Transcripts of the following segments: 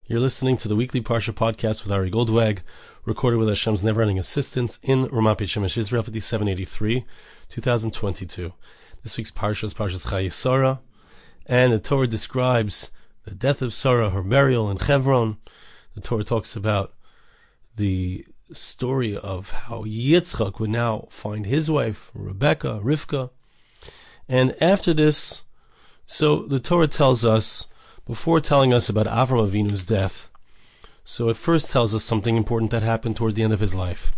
You're listening to the weekly Parsha Podcast with Ari Goldwag, recorded with Hashem's never-ending assistance in Ramat Beit Shemesh, Israel, 5783, 2022. This week's Parsha is Parshas Chayei, and the Torah describes the death of Sarah, her burial in Hebron. The Torah talks about the story of how Yitzchak would now find his wife, Rebecca, Rivka. And after this, so the Torah tells us, before telling us about Avraham Avinu's death, so it first tells us something important that happened toward the end of his life.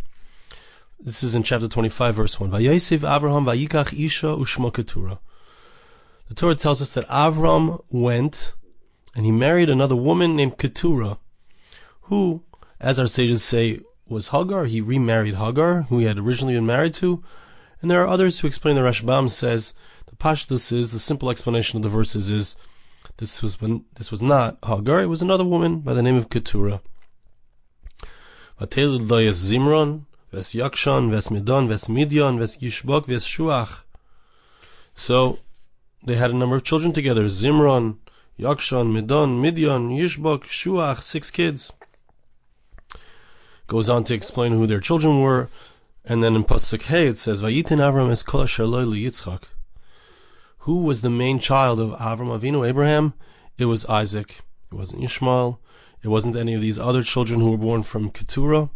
This is in chapter 25, verse 1. Vayosef Avraham vayikach isha ushma Keturah. The Torah tells us that Avraham went and he married another woman named Keturah, who, as our sages say, was Hagar. He remarried Hagar, who he had originally been married to. And there are others who explain, the Rashbam says, the Pashtus is, the simple explanation of the verses is, this was not Hagar, it was another woman by the name of Keturah. Vatelid lo yes Zimron, ves Yakshan, ves Midon, ves Midyan, ves Yishbok, ves Shuach. So they had a number of children together: Zimron, Yakshan, Midon, Midyan, Yishbok, Shuach, 6 kids. Goes on to explain who their children were, and then in Pasuk Hey it says, Vayitin Avram es kol asher lo Yitzchak. Who was the main child of Avraham Avinu, Abraham? It was Isaac. It wasn't Ishmael. It wasn't any of these other children who were born from Keturah.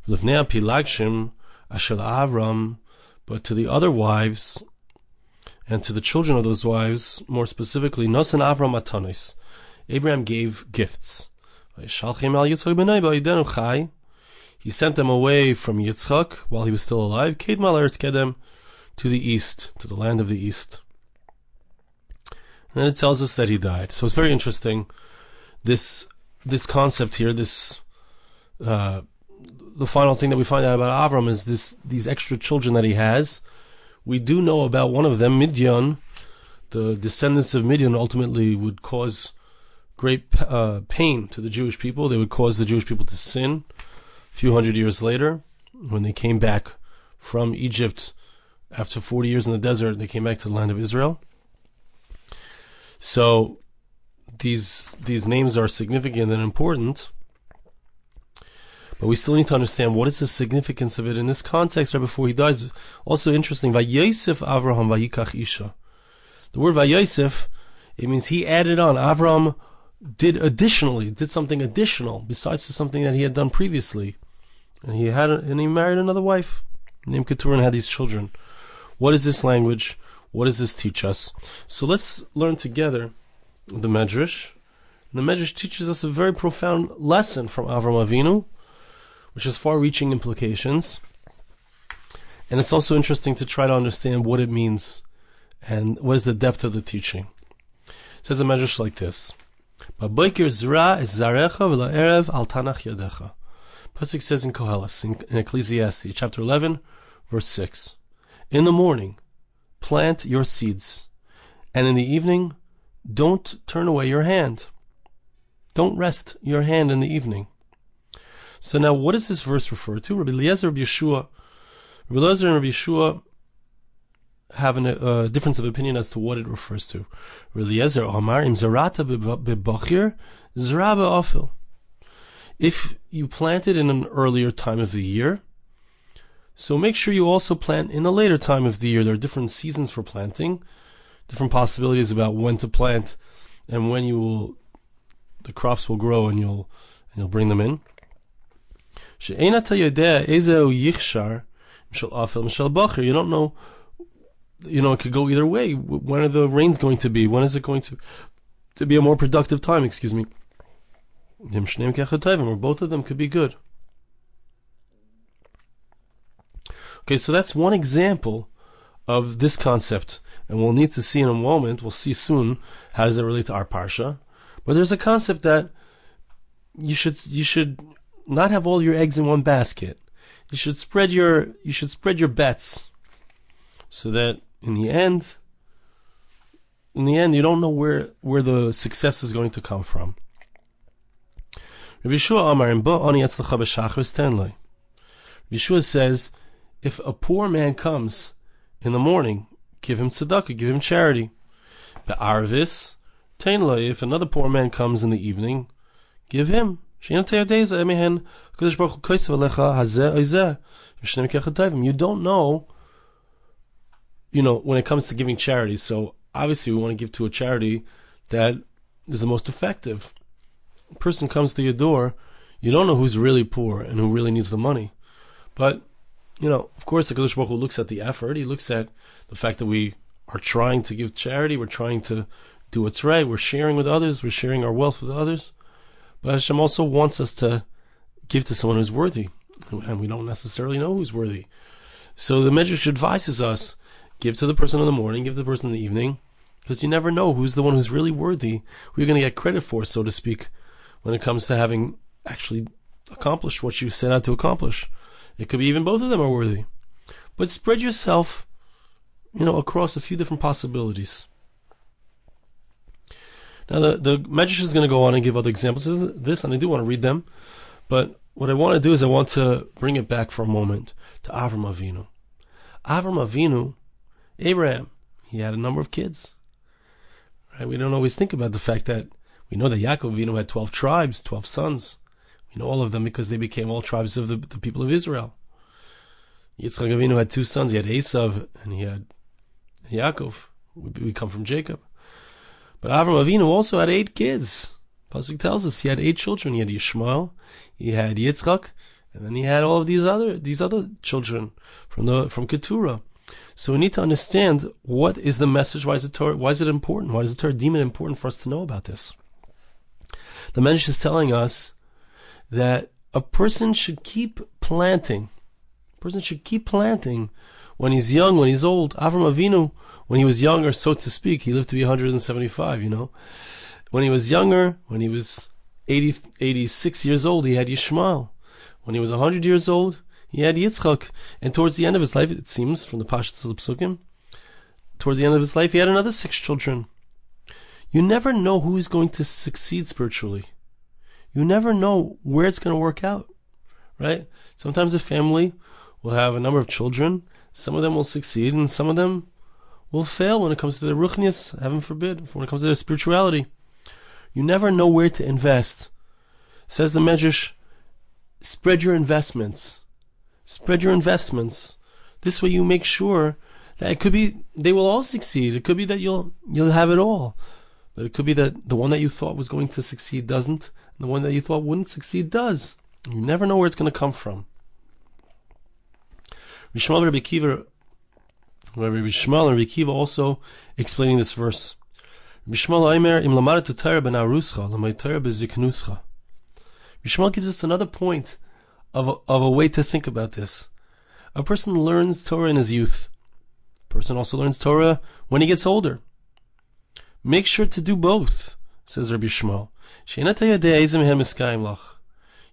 But to the other wives, and to the children of those wives, more specifically, Nosan Avram Matanis, Abraham gave gifts. He sent them away from Yitzchak while he was still alive, to the east, to the land of the east. And then it tells us that he died. So it's very interesting. This concept here, the final thing that we find out about Avram is these extra children that he has. We do know about one of them, Midyan. The descendants of Midyan ultimately would cause great pain to the Jewish people. They would cause the Jewish people to sin. A few hundred years later, when they came back from Egypt after 40 years in the desert, they came back to the land of Israel. So these names are significant and important, but we still need to understand what is the significance of it in this context right before he dies. Also interesting, Vayosef Avraham vayikach isha. The word Vayosef, it means he added on. Avraham did something additional besides to something that he had done previously, and he married another wife named Keturah and had these children. What is this language? What does this teach us? So let's learn together the Medrash. The Medrash teaches us a very profound lesson from Avraham Avinu, which has far-reaching implications. And it's also interesting to try to understand what it means and what is the depth of the teaching. It says the Medrash like this: Ba'boker zra es zarecha v'la'erev al tanach yadecha. Pasuk says in Koheles, in Ecclesiastes, chapter 11, verse 6. In the morning, plant your seeds, and in the evening, don't turn away your hand. Don't rest your hand in the evening. So now, what does this verse refer to? Rabbi Eliezer and Rabbi Yeshua have a difference of opinion as to what it refers to. Rabbi Eliezer Amar im zarata bebachir zra be'afil. If you planted in an earlier time of the year, so make sure you also plant in a later time of the year. There are different seasons for planting, different possibilities about when to plant and when the crops will grow and you'll bring them in. You don't know, it could go either way. When are the rains going to be? When is it going to be a more productive time? Or both of them could be good. Okay, so that's one example of this concept, and we'll need to see in a moment, we'll see soon, how does it relate to our Parsha. But there's a concept that you should not have all your eggs in one basket. You should spread your bets, so that in the end you don't know where the success is going to come from. Rabbi Yeshua says, if a poor man comes in the morning, give him tzedakah, give him charity. Be'arvis, if another poor man comes in the evening, give him. You don't know, when it comes to giving charity. So obviously we want to give to a charity that is the most effective. A person comes to your door, you don't know who's really poor and who really needs the money. But, of course, the Kadosh Baruch Hu looks at the effort. He looks at the fact that we are trying to give charity. We're trying to do what's right. We're sharing with others. We're sharing our wealth with others. But Hashem also wants us to give to someone who's worthy. And we don't necessarily know who's worthy. So the Medrash advises us, give to the person in the morning, give to the person in the evening, because you never know who's the one who's really worthy, who you're going to get credit for, so to speak, when it comes to having actually accomplished what you set out to accomplish. It could be even both of them are worthy. But spread yourself, across a few different possibilities. Now, the Medrash is going to go on and give other examples of this, and I do want to read them. But what I want to do is I want to bring it back for a moment to Avraham Avinu. Avraham Avinu, Abraham, he had a number of kids. Right? We don't always think about the fact that we know that Yaakov Avinu had 12 tribes, 12 sons. We know all of them because they became all tribes of the people of Israel. Yitzchak Avinu had 2 sons. He had Esav and he had Yaakov. We come from Jacob. But Avraham Avinu also had 8 kids. Pasuk tells us he had 8 children. He had Yishmael, he had Yitzchak, and then he had all of these other children from Keturah. So we need to understand what is the message. Why is it important? Why does the Torah deem it important for us to know about this? The Medrash is telling us that a person should keep planting. A person should keep planting when he's young, when he's old. Avraham Avinu, when he was younger, so to speak, he lived to be 175, When he was younger, when he was 86 years old, he had Yishmael. When he was 100 years old, he had Yitzchak. And towards the end of his life, it seems, from the Pashas of the Psukim, toward the end of his life, he had another 6 children. You never know who is going to succeed spiritually. You never know where it's going to work out, right? Sometimes a family will have a number of children. Some of them will succeed, and some of them will fail when it comes to their ruchnius, heaven forbid, when it comes to their spirituality. You never know where to invest. Says the Medrash, spread your investments. Spread your investments. This way you make sure that it could be they will all succeed. It could be that you'll have it all. But it could be that the one that you thought was going to succeed doesn't, and the one that you thought wouldn't succeed does. You never know where it's going to come from. Rabbi Akiva also explaining this verse. Rishmal gives us another point of a way to think about this. A person learns Torah in his youth. A person also learns Torah when he gets older. Make sure to do both, says Rabbi Shmuel.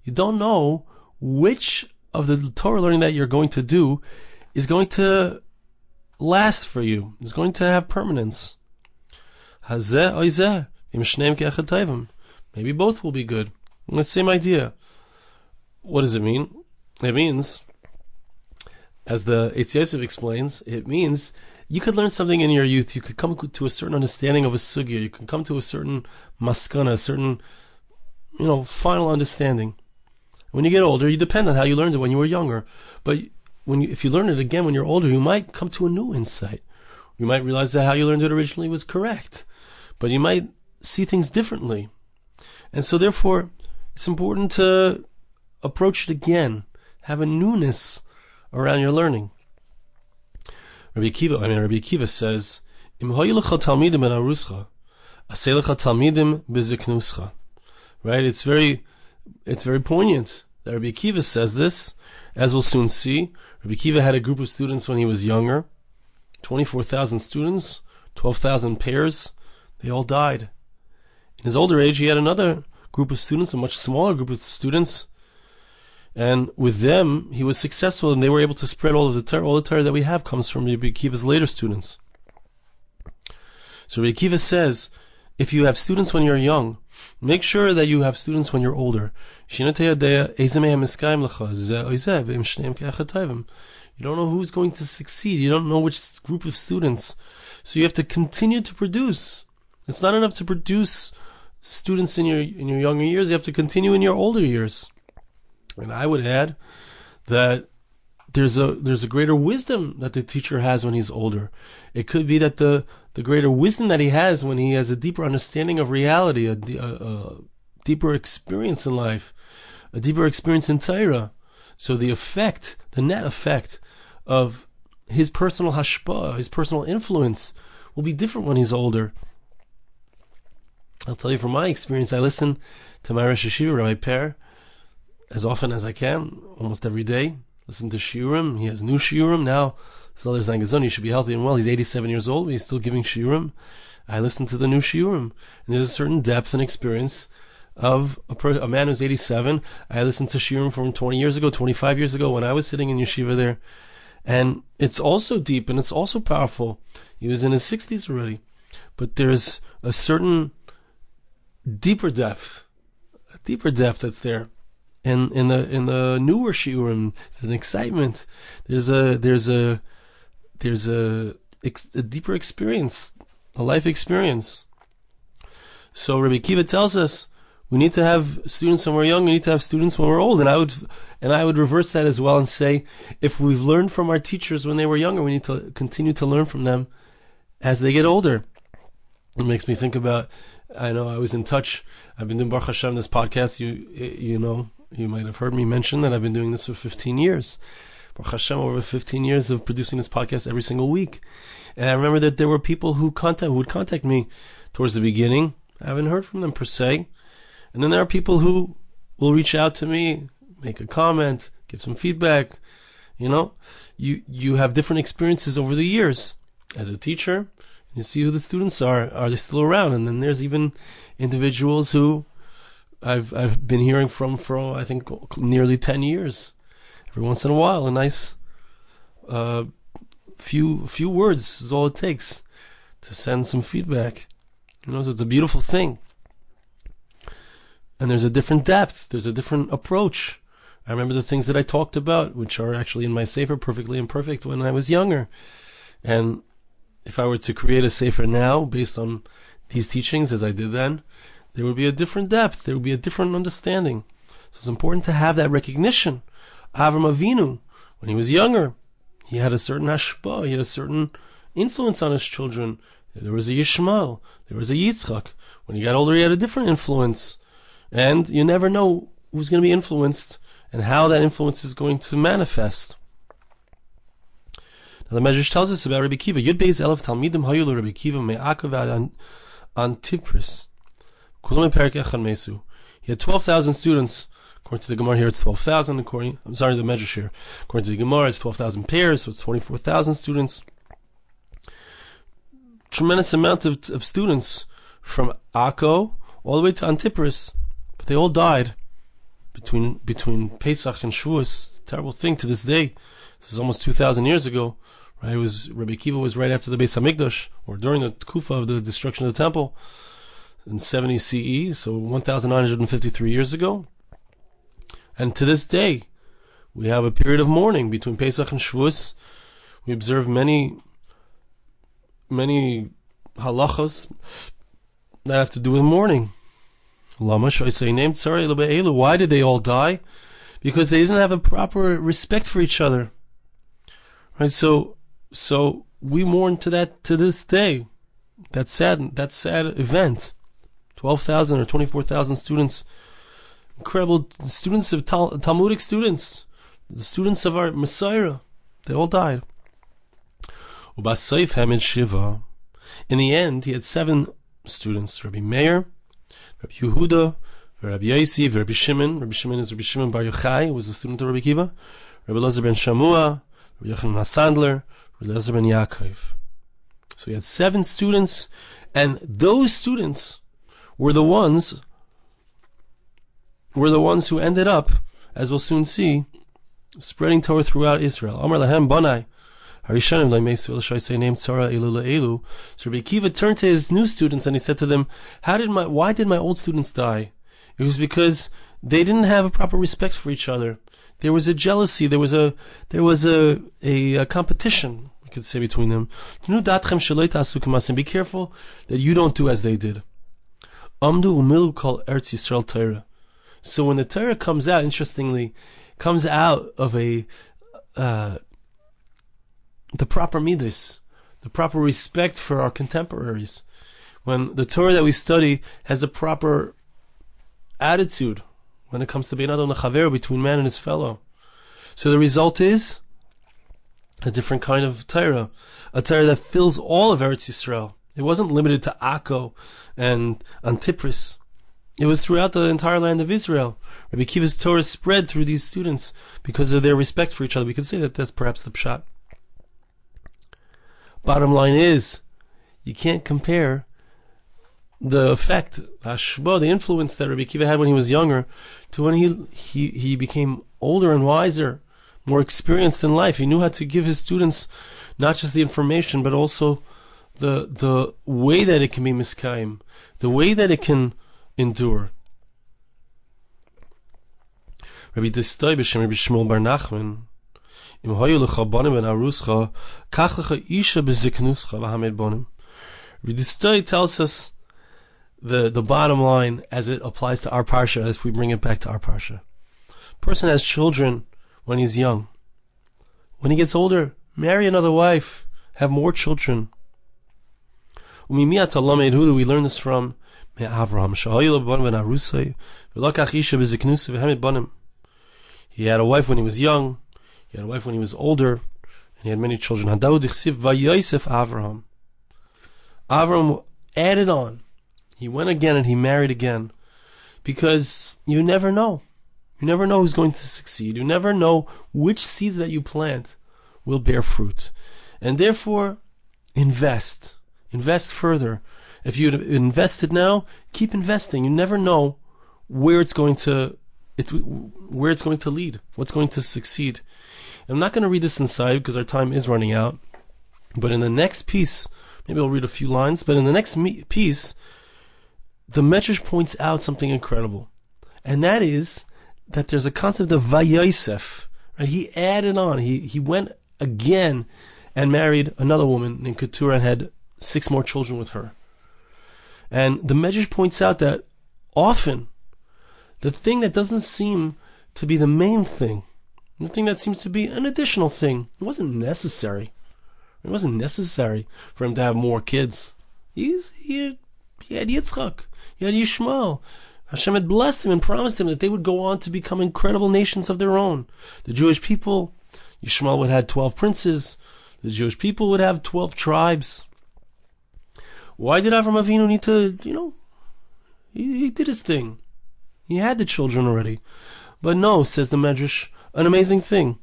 You don't know which of the Torah learning that you're going to do is going to last for you, is going to have permanence. Maybe both will be good. The same idea. What does it mean? It means, as the Eitz Yosef explains, it means you could learn something in your youth. You could come to a certain understanding of a sugya. You can come to a certain maskana, a certain, final understanding. When you get older, you depend on how you learned it when you were younger. But if you learn it again when you're older, you might come to a new insight. You might realize that how you learned it originally was correct. But you might see things differently. And so therefore, it's important to approach it again. Have a newness around your learning. Rabbi Akiva says, right? It's very poignant that Rabbi Akiva says this, as we'll soon see. Rabbi Akiva had a group of students when he was younger, 24,000 students, 12,000 pairs. They all died. In his older age, he had another group of students, a much smaller group of students, and with them, he was successful, and they were able to spread all of the Torah. All the Torah that we have comes from Rabbi Akiva's later students. So Rabbi Akiva says, if you have students when you're young, make sure that you have students when you're older. You don't know who's going to succeed. You don't know which group of students. So you have to continue to produce. It's not enough to produce students in your younger years, you have to continue in your older years. And I would add that there's a greater wisdom that the teacher has when he's older. It could be that the greater wisdom that he has when he has a deeper understanding of reality, a deeper experience in life, a deeper experience in Torah. So the net effect of his personal hashpah, his personal influence, will be different when he's older. I'll tell you from my experience, I listen to my Rosh Yeshiva, Rabbi Per, as often as I can, almost every day. Listen to shiurim. He has new shiurim now. Zalder Zangazon, he should be healthy and well. He's 87 years old, but he's still giving shiurim. I listen to the new shiurim, and there's a certain depth and experience of a man who's 87. I listened to shiurim from 20 years ago, 25 years ago, when I was sitting in yeshiva there, and it's also deep and it's also powerful. He was in his 60s already, but there's a certain deeper depth that's there. And in the newer shiurim, there's an excitement. There's a deeper experience, a life experience. So Rabbi Akiva tells us we need to have students when we're young. We need to have students when we're old. And I would reverse that as well and say, if we've learned from our teachers when they were younger, we need to continue to learn from them as they get older. It makes me think about. I know I was in touch. I've been doing Baruch Hashem this podcast. You know. You might have heard me mention that I've been doing this for 15 years. Baruch Hashem, over 15 years of producing this podcast every single week. And I remember that there were people who would contact me towards the beginning. I haven't heard from them per se. And then there are people who will reach out to me, make a comment, give some feedback. You know, you have different experiences over the years. As a teacher, you see who the students are. Are they still around? And then there's even individuals who I've been hearing from for I think nearly 10 years. Every once in a while, a nice few words is all it takes to send some feedback. You know, so it's a beautiful thing. And there's a different depth. There's a different approach. I remember the things that I talked about, which are actually in my sefer, Perfectly Imperfect, when I was younger. And if I were to create a sefer now based on these teachings as I did then, there would be a different depth. There would be a different understanding. So it's important to have that recognition. Avraham Avinu, when he was younger, he had a certain hashpah. He had a certain influence on his children. There was a Yishmael. There was a Yitzchak. When he got older, he had a different influence. And you never know who's going to be influenced and how that influence is going to manifest. Now the Medrash tells us about Rabbi Akiva. Yud Beis Elef Talmidim Hayu Rabbi Akiva Me'akav on Tipris. He had 12,000 students. According to the Gemara here, it's 12,000. The Medrash here. According to the Gemara, it's 12,000 pairs, so it's 24,000 students. Tremendous amount of students from Akko all the way to Antipris. But they all died between Pesach and Shavuos. Terrible thing to this day. This is almost 2,000 years ago. Right? Rabbi Akiva was right after the Beis Hamikdash, or during the Kufa of the destruction of the temple. In 70 CE, so 1,953 years ago. And to this day, we have a period of mourning between Pesach and Shavuos. We observe many halachos that have to do with mourning. Why did they all die? Because they didn't have a proper respect for each other. Right? So we mourn to this day. That sad event. 12,000 or 24,000 students, incredible students of Talmudic students, the students of our Messiah, they all died. In the end, he had 7 students: Rabbi Meir, Rabbi Yehuda, Rabbi Yossi, Rabbi Shimon. Rabbi Shimon is Rabbi Shimon Bar Yochai, who was a student of Rabbi Akiva. Rabbi Elazar ben Shamua, Rabbi Yochanan HaSandler, Rabbi Elazar ben Yaakov. So he had 7 students, and those students were the ones who ended up, as we'll soon see, spreading Torah throughout Israel. Amar lahem banai, harishanim le'meisu l'shaysei neim tzara elu le'elu. So Rabbi Akiva turned to his new students and he said to them, why did my old students die? It was because they didn't have a proper respect for each other. There was a jealousy. There was a competition, we could say, between them. Be careful that you don't do as they did. Amdu umilu kol Eretz Yisrael Torah. So when the Torah comes out, interestingly, comes out of the proper midas, the proper respect for our contemporaries. When the Torah that we study has a proper attitude when it comes to bein adam lechaver, between man and his fellow. So the result is a different kind of Torah, a Torah that fills all of Eretz Yisrael. It wasn't limited to Akko and Antipris. It was throughout the entire land of Israel. Rabbi Akiva's Torah spread through these students because of their respect for each other. We could say that that's perhaps the pshat. Bottom line is, you can't compare the effect, the influence that Rabbi Akiva had when he was younger, to when he became older and wiser, more experienced in life. He knew how to give his students not just the information, but also the way that it can be miskayim, the way that it can endure. Rabbi Distoi b'shem Rabbi Shmuel Bar Nachman, im hoyu lecha bonim ben aruscha, kach lecha isha b'ziknuscha v'hamed bonim. Rabbi Distoi tells us the bottom line as it applies to our Parsha, if we bring it back to our Parsha. Person has children when he's young. When he gets older, marry another wife, have more children. We learn this from Avraham. He had a wife when he was young, he had a wife when he was older, and he had many children. Avraham added on. He went again and he married again. Because you never know. You never know who's going to succeed. You never know which seeds that you plant will bear fruit. And therefore, invest. Invest further. If you've invested now, keep investing. You never know where it's going to lead, what's going to succeed. I'm not going to read this inside because our time is running out. But in the next piece, maybe I'll read a few lines, but in the next piece, the Medrash points out something incredible. And that is that there's a concept of Vayosef. Right? He added on. He went again and married another woman named Keturah and had 6 more children with her. And the Medrash points out that often the thing that doesn't seem to be the main thing, the thing that seems to be an additional thing, it wasn't necessary. It wasn't necessary for him to have more kids. He had Yitzchak. He had Yishmael. Hashem had blessed him and promised him that they would go on to become incredible nations of their own. The Jewish people, Yishmael would have 12 princes. The Jewish people would have 12 tribes. Why did Avraham Avinu need to, he did his thing. He had the children already. But no, says the Medrash, an amazing thing.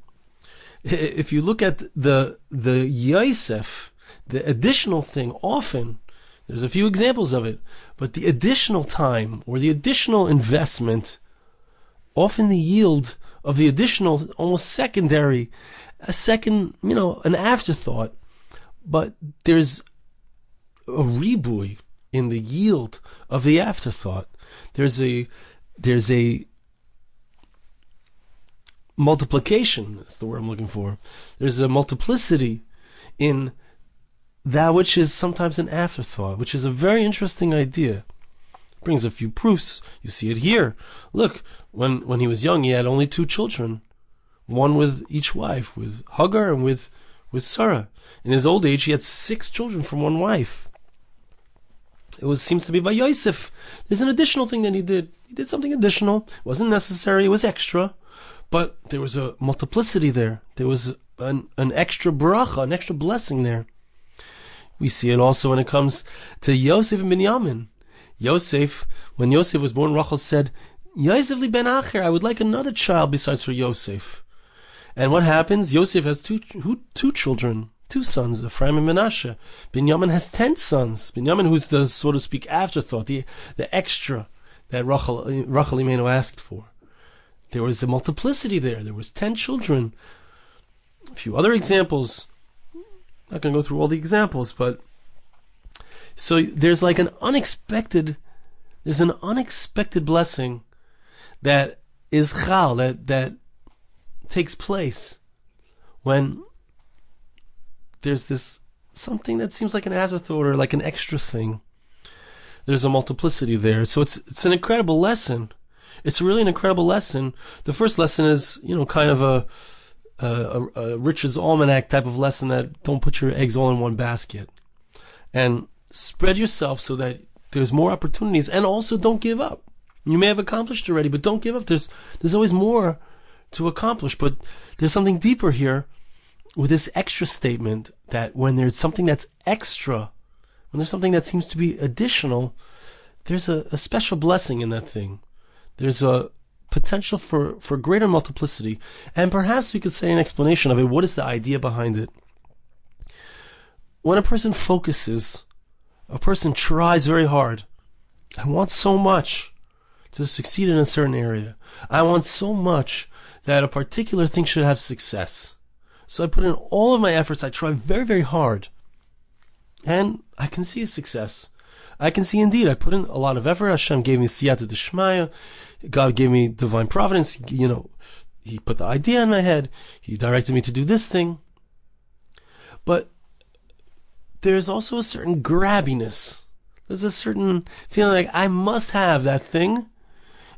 If you look at the Yosef, the additional thing, often, there's a few examples of it, but the additional time or the additional investment, often the yield of the additional, almost secondary, an afterthought, but there's a ribui in the yield of the afterthought. There's a multiplication, that's the word I'm looking for. There's a multiplicity in that which is sometimes an afterthought, which is a very interesting idea. It brings a few proofs. You see it here. Look, when he was young, he had only 2 children, one with each wife, with Hagar and with Sarah. In his old age, he had 6 children from one wife. It seems to be by Yosef. There's an additional thing that he did. He did something additional. It wasn't necessary. It was extra. But there was a multiplicity there. There was an extra bracha, an extra blessing there. We see it also when it comes to Yosef and Binyamin. Yosef, when Yosef was born, Rachel said, Yosef li ben acher, I would like another child besides for Yosef. And what happens? Yosef has two children, 2 sons, Ephraim and Menashe. Binyamin has 10 sons. Binyamin, who's the, so to speak, afterthought, the extra that Rachel Imenu asked for. There was a multiplicity there. There was 10 children. A few other examples. I'm not going to go through all the examples, but so there's like an unexpected blessing that is chal, that takes place when there's this something that seems like an afterthought or like an extra thing. there's a multiplicity there. So it's an incredible lesson. It's really an incredible lesson. The first lesson is, kind of a Rich's Almanac type of lesson, that don't put your eggs all in one basket. And spread yourself so that there's more opportunities, and also don't give up. You may have accomplished already, but don't give up. There's always more to accomplish, but there's something deeper here with this extra statement, that when there's something that's extra, when there's something that seems to be additional, there's a special blessing in that thing. There's a potential for greater multiplicity. And perhaps we could say an explanation of it. What is the idea behind it? When a person focuses, a person tries very hard. I want so much to succeed in a certain area. I want so much that a particular thing should have success. So I put in all of my efforts. I try very, very hard. And I can see a success. I can see indeed I put in a lot of effort. Hashem gave me siyata d'shmaya. God gave me divine providence. He put the idea in my head. He directed me to do this thing. But there's also a certain grabbiness. There's a certain feeling like I must have that thing.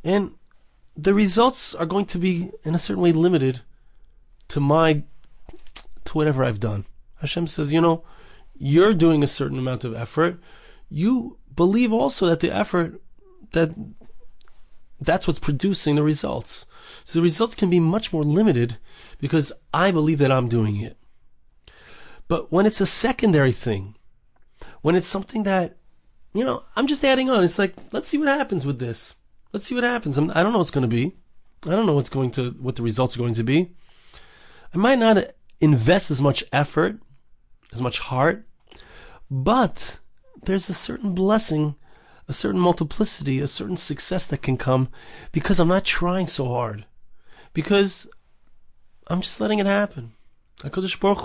And the results are going to be in a certain way limited to whatever I've done. Hashem says, you're doing a certain amount of effort. You believe also that the effort, that's what's producing the results. So the results can be much more limited because I believe that I'm doing it. But when it's a secondary thing, when it's something that, I'm just adding on, it's like, let's see what happens with this. Let's see what happens. I don't know what's going to be. I don't know what the results are going to be. I might not invest as much effort, as much heart, but there's a certain blessing, a certain multiplicity, a certain success that can come because I'm not trying so hard, because I'm just letting it happen. HaKadosh Baruch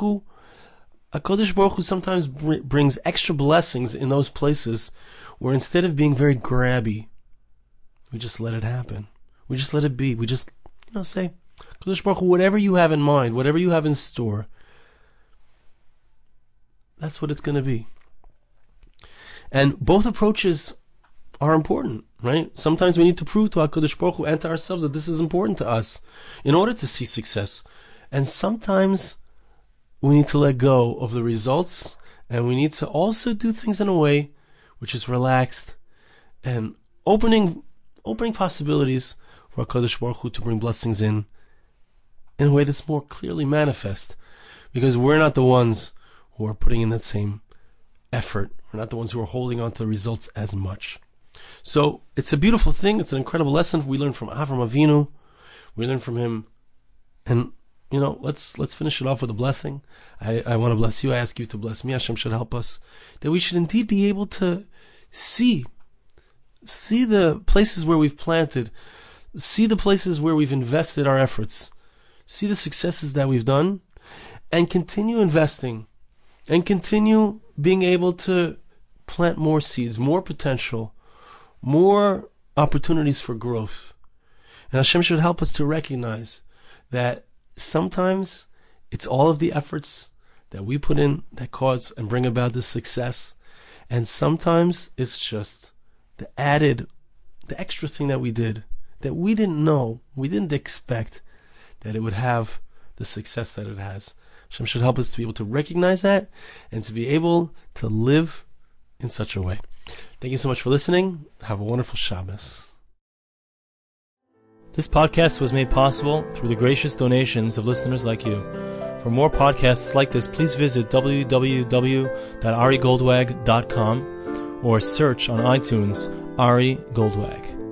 Hu sometimes brings extra blessings in those places where instead of being very grabby, we just let it happen. We just let it be. We just, say, HaKadosh Baruch Hu, whatever you have in mind, whatever you have in store, that's what it's going to be. And both approaches are important, right? Sometimes we need to prove to HaKadosh Baruch Hu and to ourselves that this is important to us in order to see success. And sometimes we need to let go of the results, and we need to also do things in a way which is relaxed and opening possibilities for HaKadosh Baruch Hu to bring blessings in a way that's more clearly manifest, because we're not the ones who are putting in that same effort. We're not the ones who are holding on to the results as much. So it's a beautiful thing. It's an incredible lesson we learn from Avraham Avinu. We learn from him. And, let's finish it off with a blessing. I want to bless you. I ask you to bless me. Hashem should help us. That we should indeed be able to see the places where we've planted, see the places where we've invested our efforts, see the successes that we've done, and continue investing, and continue being able to plant more seeds, more potential, more opportunities for growth. And Hashem should help us to recognize that sometimes it's all of the efforts that we put in that cause and bring about this success, and sometimes it's just the extra thing that we did, that we didn't know, we didn't expect that it would have the success that it has. Hashem should help us to be able to recognize that and to be able to live in such a way. Thank you so much for listening. Have a wonderful Shabbos. This podcast was made possible through the gracious donations of listeners like you. For more podcasts like this, please visit www.arigoldwag.com or search on iTunes Ari Goldwag.